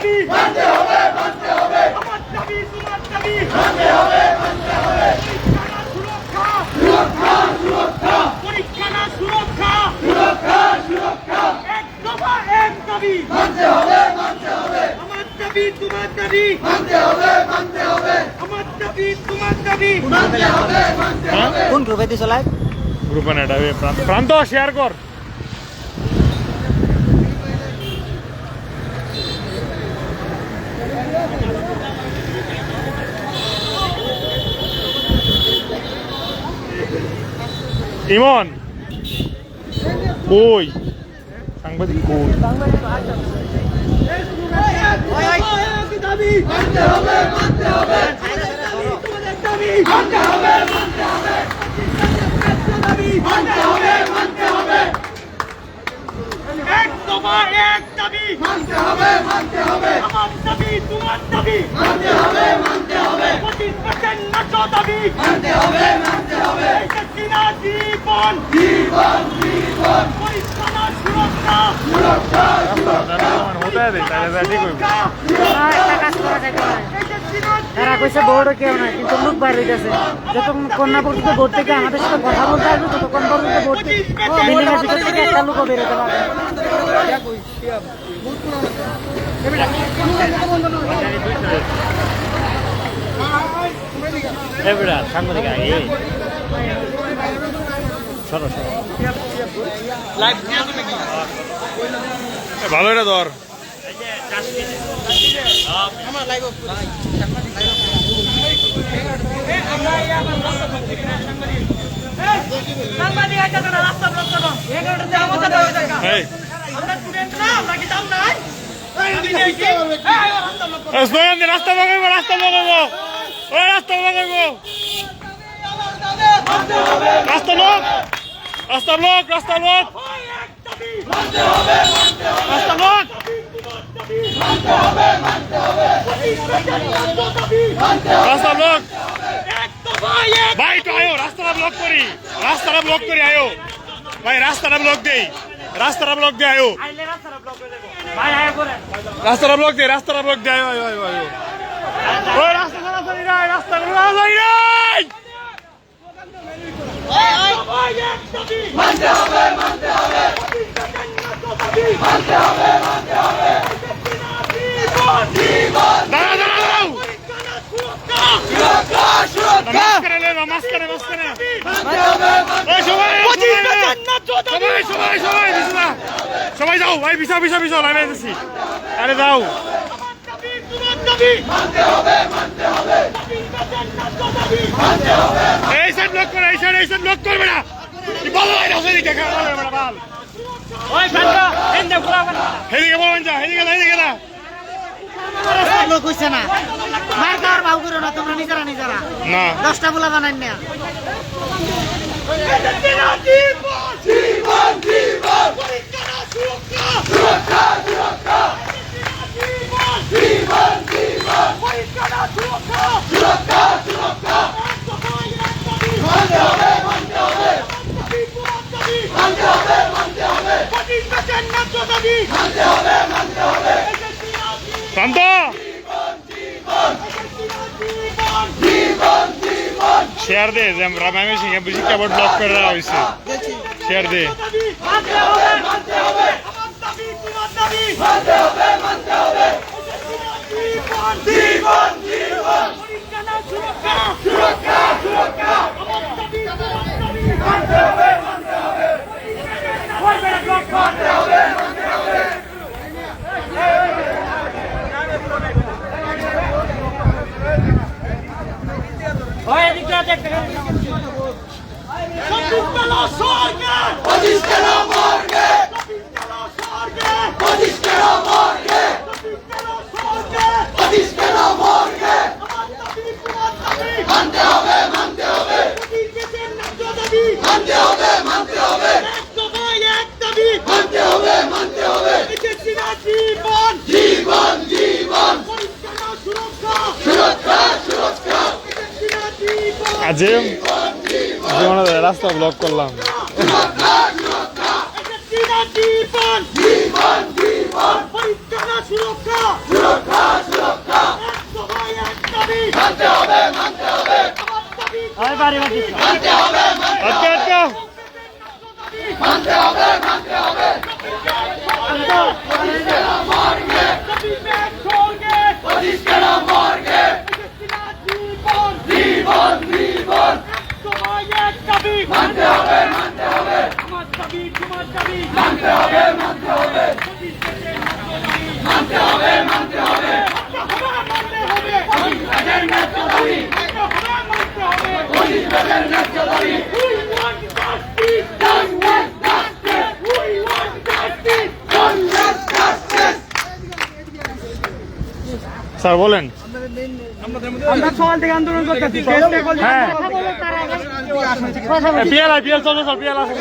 দাবি মানতে হবে আমার দাবি তোমার দাবি মানতে হবে সুরক্ষা পরীক্ষা না সুরক্ষা এক দফা এক দাবি মানতে হবে আমার দাবি তোমার দাবি মানতে হবে আমার দাবি তোমার দাবি মানতে হবে কোন গ্রুপে দিছ লাইভ গ্রুপে নেটা প্রান্ত শেয়ার কর ইমন কই সাংবাদিক কই দাবি মানতে হবে তোমাদের দাবি মানতে হবে দাবি মানতে হবে এক দফা এক দাবি মানতে হবে আমার দাবি তোমার দাবি মানতে হবে 25% ন্যায্য দাবি মানতে হবে কিনা জীবন পরীক্ষা না সুরক্ষা হতে দেয় তাহলে ঠিক হইব একটা কাজ করা যায় এরা কইছে বোর্ড কেউ না কিন্তু লোক বাইরে গেছে যতক্ষণ না পর্যন্ত বোর্ড থেকে আমাদের সাথে কথা বলতে আসবে ততক্ষণ পর্যন্ত বোর্ড বিল্ডিং এর ভিতর থেকে একটা লোকও বেরোতে পারবে এবারে সাংবাদিক আগে সরো লাইভ নিয়ে তুমি কি ভালো এটা ধর আমার লাইভ সাংবাদিক একটা না রাস্তা ব্লক করো এগারোটাতে আমাদের দাও টাকা আমরা স্টুডেন্ট না আমরা কি দাম নাই আমি দেখি রাস্তা বগাইবো রাস্তা লোক ভাই তো আয়ো রাস্তাটা ব্লক করি আয়ো ভাই রাস্তাটা ব্লক দেই আয়ো রাস্তাটা ব্লক দে আয়ো ওই রাস্তা সরাসরি নাই রাস্তা সরাসরি নাই মানতে হবে দাঁড়াও মাঝখানে সবাই যাও ভাই পিছা লাইনে যাচ্ছি আরে যাও এই সাইড ব্লক করে এই সাইড ব্লক করবে না ভালো হয় না সেদিকে হেদিকে বলবেন যা হেদিকে না লোক হইছে না মার খাওয়ার ভাও করো না তোমরা নিজেরা না 10টা বলা বানাই না শান্ত শেয়ার দে যে রামায়ণ সিং বুঝি কেবল ব্লক করে দেওয়া হয়েছে শেয়ার দে আজিম রাস্তা ব্লক করলাম জীবন পরীক্ষা সুরক্ষা বাড়ি বাড়ি আচ্ছা আচ্ছা স্যার বলেন আমরা সকাল থেকে আন্দোলন করতেছি হ্যাঁ পিএল চলছে স্যার পিএল আছে